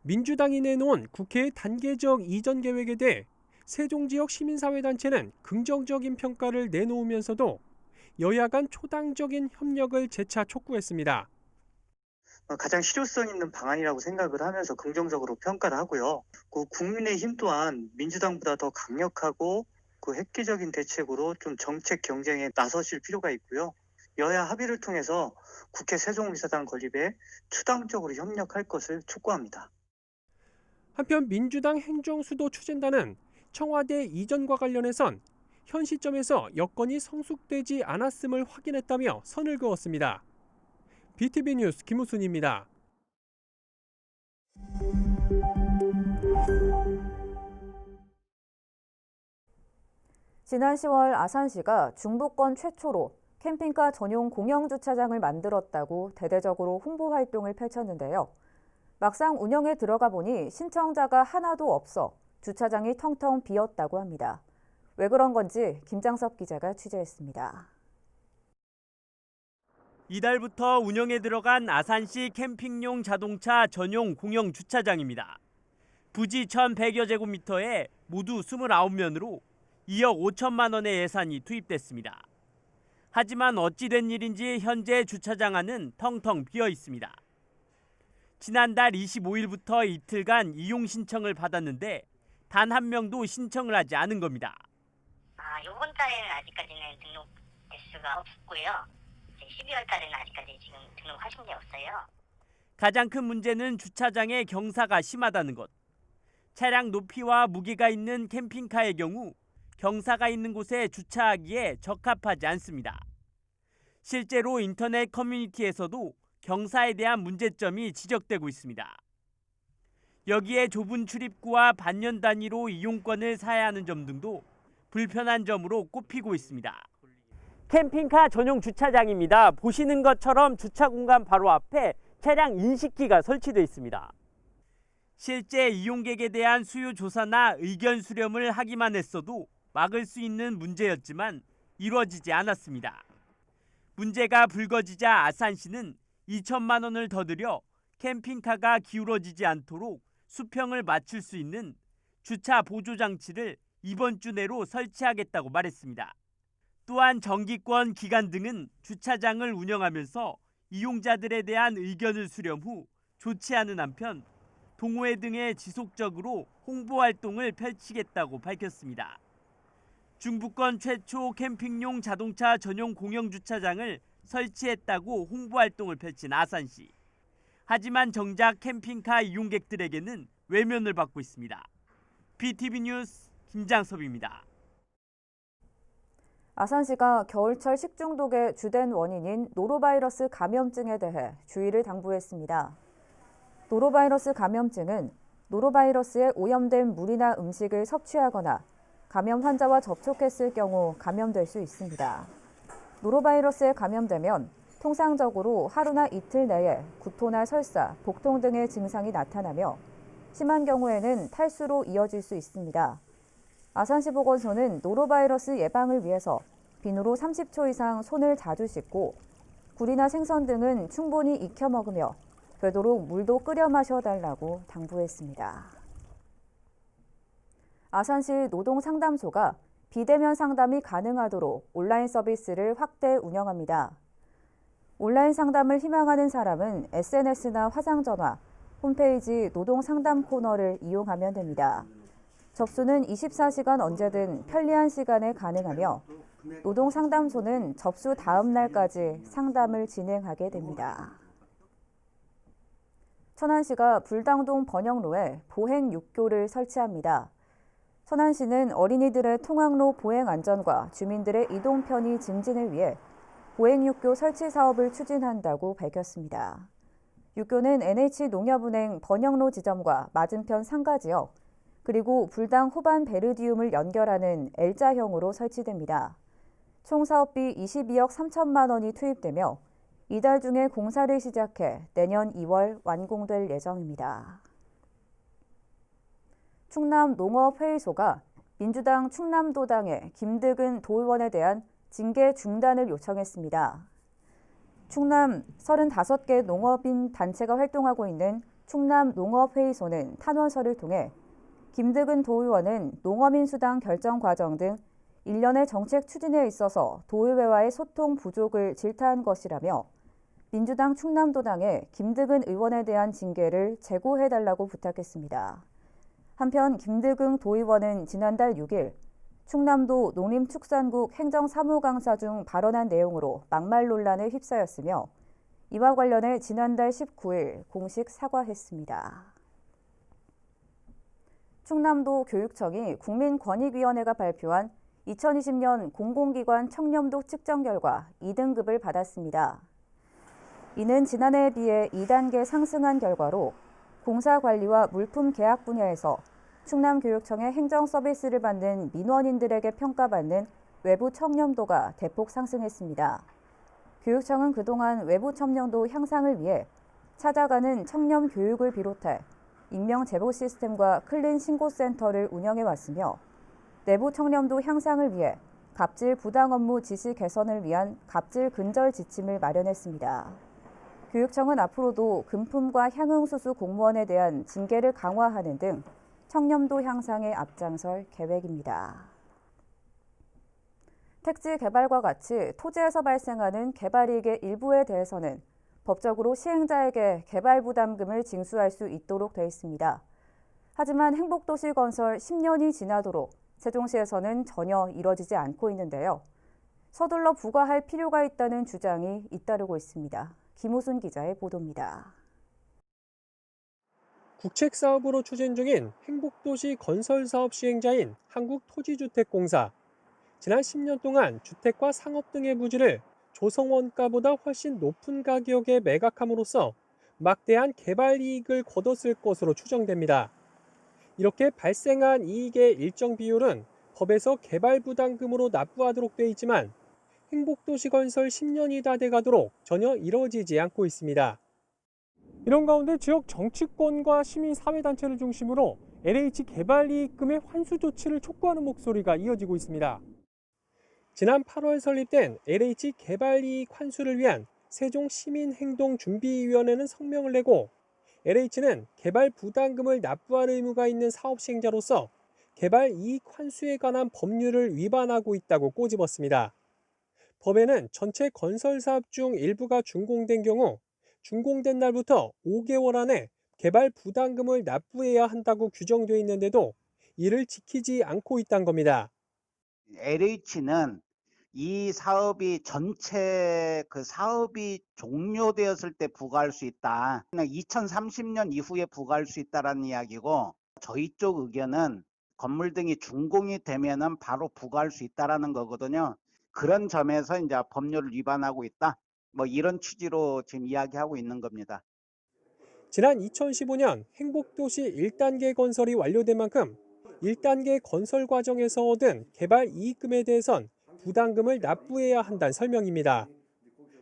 민주당이 내놓은 국회의 단계적 이전 계획에 대해 세종지역 시민사회단체는 긍정적인 평가를 내놓으면서도 여야 간 초당적인 협력을 재차 촉구했습니다. 가장 실효성 있는 방안이라고 생각을 하면서 긍정적으로 평가를 하고요. 그 국민의힘 또한 민주당보다 더 강력하고 그 획기적인 대책으로 좀 정책 경쟁에 나서실 필요가 있고요. 여야 합의를 통해서 국회 세종이사당 건립에 추당적으로 협력할 것을 촉구합니다. 한편 민주당 행정수도추진단은 청와대 이전과 관련해선 현 시점에서 여건이 성숙되지 않았음을 확인했다며 선을 그었습니다. BTV 뉴스 김우순입니다. 지난 10월 아산시가 중부권 최초로 캠핑카 전용 공영 주차장을 만들었다고 대대적으로 홍보 활동을 펼쳤는데요. 막상 운영에 들어가 보니 신청자가 하나도 없어 주차장이 텅텅 비었다고 합니다. 왜 그런 건지 김장섭 기자가 취재했습니다. 이달부터 운영에 들어간 아산시 캠핑용 자동차 전용 공영 주차장입니다. 부지 1,100여 제곱미터에 모두 29면으로 2억 5천만 원의 예산이 투입됐습니다. 하지만 어찌 된 일인지 현재 주차장 안은 텅텅 비어 있습니다. 지난달 25일부터 이틀간 이용 신청을 받았는데 단 한 명도 신청을 하지 않은 겁니다. 이번 달에는 아직까지는 등록 대수가 없고요. 12월 달에는 아직까지 지금 등록하신 게 없어요. 가장 큰 문제는 주차장에 경사가 심하다는 것. 차량 높이와 무게가 있는 캠핑카의 경우 경사가 있는 곳에 주차하기에 적합하지 않습니다. 실제로 인터넷 커뮤니티에서도 경사에 대한 문제점이 지적되고 있습니다. 여기에 좁은 출입구와 반년 단위로 이용권을 사야 하는 점 등도 불편한 점으로 꼽히고 있습니다. 캠핑카 전용 주차장입니다. 보시는 것처럼 주차 공간 바로 앞에 차량 인식기가 설치되어 있습니다. 실제 이용객에 대한 수요 조사나 의견 수렴을 하기만 했어도 막을 수 있는 문제였지만 이루어지지 않았습니다. 문제가 불거지자 아산시는 2천만 원을 더 들여 캠핑카가 기울어지지 않도록 수평을 맞출 수 있는 주차 보조 장치를 이번 주 내로 설치하겠다고 말했습니다. 또한 정기권 기간 등은 주차장을 운영하면서 이용자들에 대한 의견을 수렴 후 조치하는 한편 동호회 등에 지속적으로 홍보 활동을 펼치겠다고 밝혔습니다. 중부권 최초 캠핑용 자동차 전용 공영 주차장을 설치했다고 홍보 활동을 펼친 아산시. 하지만 정작 캠핑카 이용객들에게는 외면을 받고 있습니다. BTV 뉴스 김장섭입니다. 아산시가 겨울철 식중독의 주된 원인인 노로바이러스 감염증에 대해 주의를 당부했습니다. 노로바이러스 감염증은 노로바이러스에 오염된 물이나 음식을 섭취하거나 감염 환자와 접촉했을 경우 감염될 수 있습니다. 노로바이러스에 감염되면 통상적으로 하루나 이틀 내에 구토나 설사, 복통 등의 증상이 나타나며 심한 경우에는 탈수로 이어질 수 있습니다. 아산시 보건소는 노로바이러스 예방을 위해서 비누로 30초 이상 손을 자주 씻고 굴이나 생선 등은 충분히 익혀 먹으며 되도록 물도 끓여 마셔달라고 당부했습니다. 아산시 노동상담소가 비대면 상담이 가능하도록 온라인 서비스를 확대 운영합니다. 온라인 상담을 희망하는 사람은 SNS나 화상전화, 홈페이지 노동상담 코너를 이용하면 됩니다. 접수는 24시간 언제든 편리한 시간에 가능하며 노동상담소는 접수 다음 날까지 상담을 진행하게 됩니다. 천안시가 불당동 번영로에 보행 육교를 설치합니다. 천안시는 어린이들의 통학로 보행 안전과 주민들의 이동 편의 증진을 위해 보행육교 설치 사업을 추진한다고 밝혔습니다. 육교는 NH농협은행 번영로 지점과 맞은편 상가지역, 그리고 불당 호반 베르디움을 연결하는 L자형으로 설치됩니다. 총 사업비 22억 3천만 원이 투입되며 이달 중에 공사를 시작해 내년 2월 완공될 예정입니다. 충남 농업회의소가 민주당 충남도당의 김득은 도의원에 대한 징계 중단을 요청했습니다. 충남 35개 농업인 단체가 활동하고 있는 충남농업회의소는 탄원서를 통해 김득은 도의원은 농어민 수당 결정 과정 등 일련의 정책 추진에 있어서 도의회와의 소통 부족을 질타한 것이라며 민주당 충남도당에 김득은 의원에 대한 징계를 재고해달라고 부탁했습니다. 한편 김득은 도의원은 지난달 6일 충남도 농림축산국 행정사무강사 중 발언한 내용으로 막말 논란에 휩싸였으며 이와 관련해 지난달 19일 공식 사과했습니다. 충남도 교육청이 국민권익위원회가 발표한 2020년 공공기관 청렴도 측정 결과 2등급을 받았습니다. 이는 지난해에 비해 2단계 상승한 결과로 공사관리와 물품 계약 분야에서 충남교육청의 행정 서비스를 받는 민원인들에게 평가받는 외부 청렴도가 대폭 상승했습니다. 교육청은 그동안 외부 청렴도 향상을 위해 찾아가는 청렴 교육을 비롯해 익명 제보 시스템과 클린 신고센터를 운영해왔으며 내부 청렴도 향상을 위해 갑질 부당 업무 지시 개선을 위한 갑질 근절 지침을 마련했습니다. 교육청은 앞으로도 금품과 향응수수 공무원에 대한 징계를 강화하는 등 청렴도 향상에 앞장설 계획입니다. 택지 개발과 같이 토지에서 발생하는 개발이익의 일부에 대해서는 법적으로 시행자에게 개발 부담금을 징수할 수 있도록 돼 있습니다. 하지만 행복도시 건설 10년이 지나도록 세종시에서는 전혀 이뤄지지 않고 있는데요. 서둘러 부과할 필요가 있다는 주장이 잇따르고 있습니다. 김호순 기자의 보도입니다. 국책 사업으로 추진 중인 행복도시 건설 사업 시행자인 한국토지주택공사. 지난 10년 동안 주택과 상업 등의 부지를 조성원가보다 훨씬 높은 가격에 매각함으로써 막대한 개발 이익을 거뒀을 것으로 추정됩니다. 이렇게 발생한 이익의 일정 비율은 법에서 개발 부담금으로 납부하도록 돼 있지만 행복도시 건설 10년이 다 돼가도록 전혀 이뤄지지 않고 있습니다. 이런 가운데 지역 정치권과 시민사회단체를 중심으로 LH 개발이익금의 환수 조치를 촉구하는 목소리가 이어지고 있습니다. 지난 8월 설립된 LH 개발이익 환수를 위한 세종시민행동준비위원회는 성명을 내고 LH는 개발 부담금을 납부할 의무가 있는 사업 시행자로서 개발 이익 환수에 관한 법률을 위반하고 있다고 꼬집었습니다. 법에는 전체 건설 사업 중 일부가 준공된 경우 준공된 날부터 5개월 안에 개발 부담금을 납부해야 한다고 규정되어 있는데도 이를 지키지 않고 있다는 겁니다. LH는 이 사업이 전체 그 사업이 종료되었을 때 부과할 수 있다. 2030년 이후에 부과할 수 있다라는 이야기고 저희 쪽 의견은 건물 등이 준공이 되면은 바로 부과할 수 있다라는 거거든요. 그런 점에서 이제 법률을 위반하고 있다. 뭐 이런 취지로 지금 이야기하고 있는 겁니다. 지난 2015년 행복도시 1단계 건설이 완료된 만큼 1단계 건설 과정에서 얻은 개발 이익금에 대해선 부담금을 납부해야 한다는 설명입니다.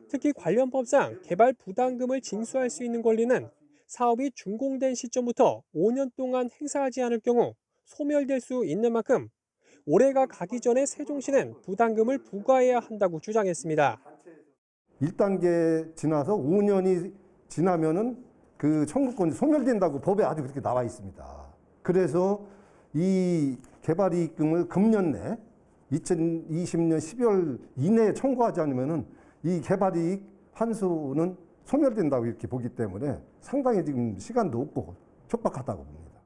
특히 관련 법상 개발 부담금을 징수할 수 있는 권리는 사업이 준공된 시점부터 5년 동안 행사하지 않을 경우 소멸될 수 있는 만큼 올해가 가기 전에 세종시는 부담금을 부과해야 한다고 주장했습니다. 1단계 지나서 5년이 지나면은 그 청구권이 소멸된다고 법에 아주 그렇게 나와 있습니다. 그래서 이 개발이익금을 금년 내 2020년 12월 이내에 청구하지 않으면은 이 개발이익 환수는 소멸된다고 이렇게 보기 때문에 상당히 지금 시간도 없고 촉박하다고 봅니다.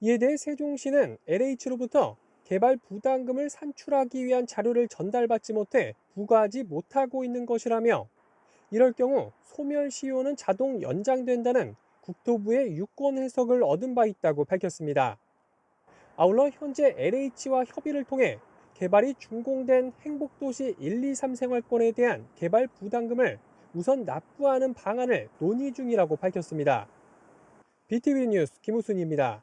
이에 대해 세종시는 LH로부터 개발 부담금을 산출하기 위한 자료를 전달받지 못해 부과하지 못하고 있는 것이라며 이럴 경우 소멸시효는 자동 연장된다는 국토부의 유권 해석을 얻은 바 있다고 밝혔습니다. 아울러 현재 LH와 협의를 통해 개발이 준공된 행복도시 1, 2, 3 생활권에 대한 개발 부담금을 우선 납부하는 방안을 논의 중이라고 밝혔습니다. BTV 뉴스 김우순입니다.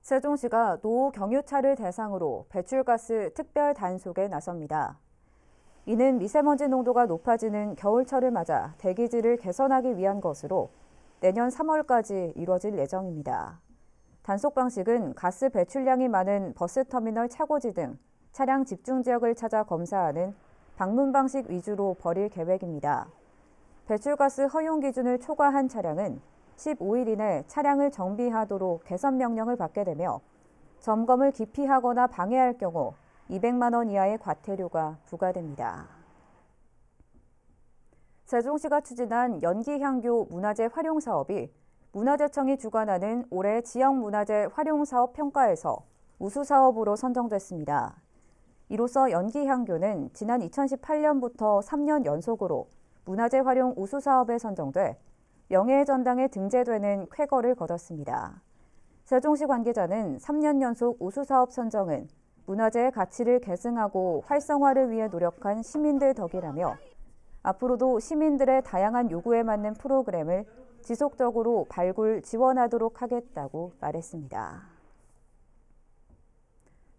세종시가 노후 경유차를 대상으로 배출가스 특별 단속에 나섭니다. 이는 미세먼지 농도가 높아지는 겨울철을 맞아 대기질을 개선하기 위한 것으로 내년 3월까지 이뤄질 예정입니다. 단속 방식은 가스 배출량이 많은 버스터미널 차고지 등 차량 집중 지역을 찾아 검사하는 방문 방식 위주로 벌일 계획입니다. 배출가스 허용 기준을 초과한 차량은 15일 이내 차량을 정비하도록 개선 명령을 받게 되며 점검을 기피하거나 방해할 경우 200만 원 이하의 과태료가 부과됩니다. 세종시가 추진한 연기향교 문화재 활용 사업이 문화재청이 주관하는 올해 지역문화재 활용 사업 평가에서 우수 사업으로 선정됐습니다. 이로써 연기향교는 지난 2018년부터 3년 연속으로 문화재 활용 우수 사업에 선정돼 명예의 전당에 등재되는 쾌거를 거뒀습니다. 세종시 관계자는 3년 연속 우수 사업 선정은 문화재의 가치를 계승하고 활성화를 위해 노력한 시민들 덕이라며 앞으로도 시민들의 다양한 요구에 맞는 프로그램을 지속적으로 발굴, 지원하도록 하겠다고 말했습니다.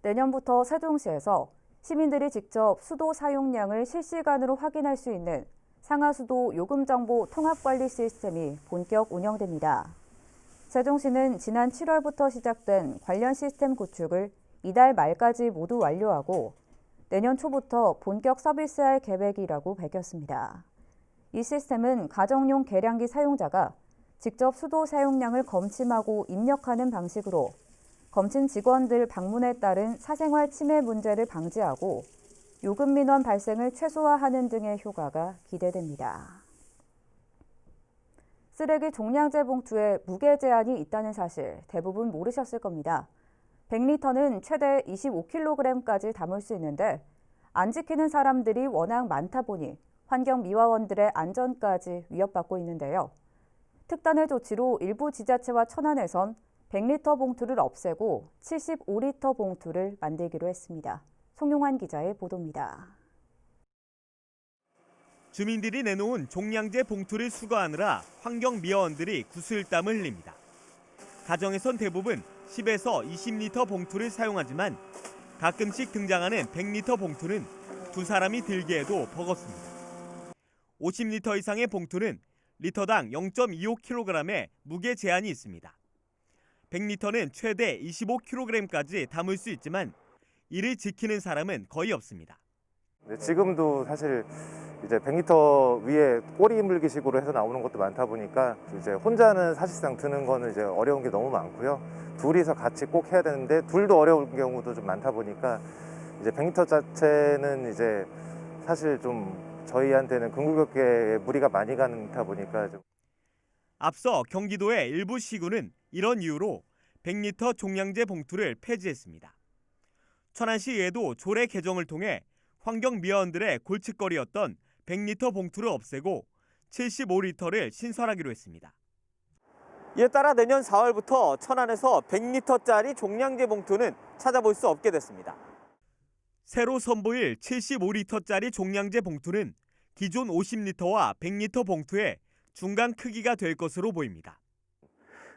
내년부터 세종시에서 시민들이 직접 수도 사용량을 실시간으로 확인할 수 있는 상하수도 요금정보 통합관리 시스템이 본격 운영됩니다. 세종시는 지난 7월부터 시작된 관련 시스템 구축을 이달 말까지 모두 완료하고 내년 초부터 본격 서비스할 계획이라고 밝혔습니다. 이 시스템은 가정용 계량기 사용자가 직접 수도 사용량을 검침하고 입력하는 방식으로 검침 직원들 방문에 따른 사생활 침해 문제를 방지하고 요금 민원 발생을 최소화하는 등의 효과가 기대됩니다. 쓰레기 종량제 봉투에 무게 제한이 있다는 사실 대부분 모르셨을 겁니다. 100리터는 최대 25kg까지 담을 수 있는데 안 지키는 사람들이 워낙 많다 보니 환경미화원들의 안전까지 위협받고 있는데요. 특단의 조치로 일부 지자체와 천안에선 100리터 봉투를 없애고 75리터 봉투를 만들기로 했습니다. 송용환 기자의 보도입니다. 주민들이 내놓은 종량제 봉투를 수거하느라 환경미화원들이 구슬땀을 흘립니다. 가정에선 대부분 10에서 20리터 봉투를 사용하지만 가끔씩 등장하는 100리터 봉투는 두 사람이 들기에도 버겁습니다. 50리터 이상의 봉투는 리터당 0.25kg의 무게 제한이 있습니다. 100리터는 최대 25kg까지 담을 수 있지만 이를 지키는 사람은 거의 없습니다. 지금도 사실 이제 100리터 위에 꼬리 물기식으로 해서 나오는 것도 많다 보니까 이제 혼자는 사실상 드는 거는 이제 어려운 게 너무 많고요. 둘이서 같이 꼭 해야 되는데 둘도 어려운 경우도 좀 많다 보니까 이제 100리터 자체는 이제 사실 좀 저희한테는 궁극적에 무리가 많이 가다 보니까 좀. 앞서 경기도의 일부 시군은 이런 이유로 100리터 종량제 봉투를 폐지했습니다. 천안시의회도 조례 개정을 통해 환경미화원들의 골칫거리였던 100리터 봉투를 없애고 75리터를 신설하기로 했습니다. 이에 따라 내년 4월부터 천안에서 100리터짜리 종량제 봉투는 찾아볼 수 없게 됐습니다. 새로 선보일 75리터짜리 종량제 봉투는 기존 50리터와 100리터 봉투의 중간 크기가 될 것으로 보입니다.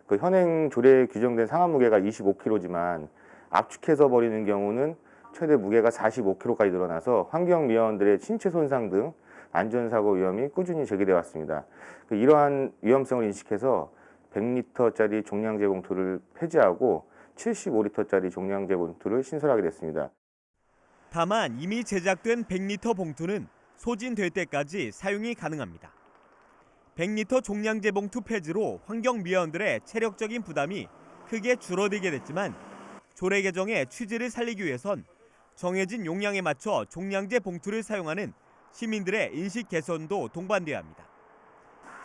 그 현행 조례에 규정된 상한 무게가 25kg지만 압축해서 버리는 경우는 최대 무게가 45kg까지 늘어나서 환경미화원들의 신체 손상 등 안전사고 위험이 꾸준히 제기돼 왔습니다. 이러한 위험성을 인식해서 100리터짜리 종량제 봉투를 폐지하고 75리터짜리 종량제 봉투를 신설하게 됐습니다. 다만 이미 제작된 100리터 봉투는 소진될 때까지 사용이 가능합니다. 100리터 종량제 봉투 폐지로 환경미화원들의 체력적인 부담이 크게 줄어들게 됐지만 조례 개정의 취지를 살리기 위해선 정해진 용량에 맞춰 종량제 봉투를 사용하는 시민들의 인식 개선도 동반돼야 합니다.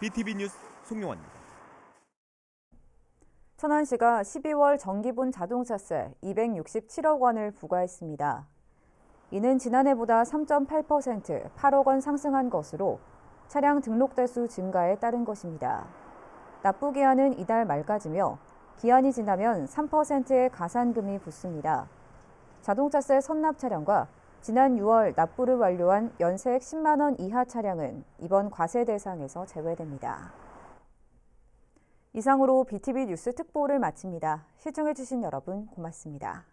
BTV 뉴스 송용환입니다. 천안시가 12월 정기분 자동차세 267억 원을 부과했습니다. 이는 지난해보다 3.8% 8억 원 상승한 것으로 차량 등록 대수 증가에 따른 것입니다. 납부 기한은 이달 말까지며 기한이 지나면 3%의 가산금이 붙습니다. 자동차세 선납 차량과 지난 6월 납부를 완료한 연세액 10만 원 이하 차량은 이번 과세 대상에서 제외됩니다. 이상으로 BTV 뉴스 특보를 마칩니다. 시청해주신 여러분 고맙습니다.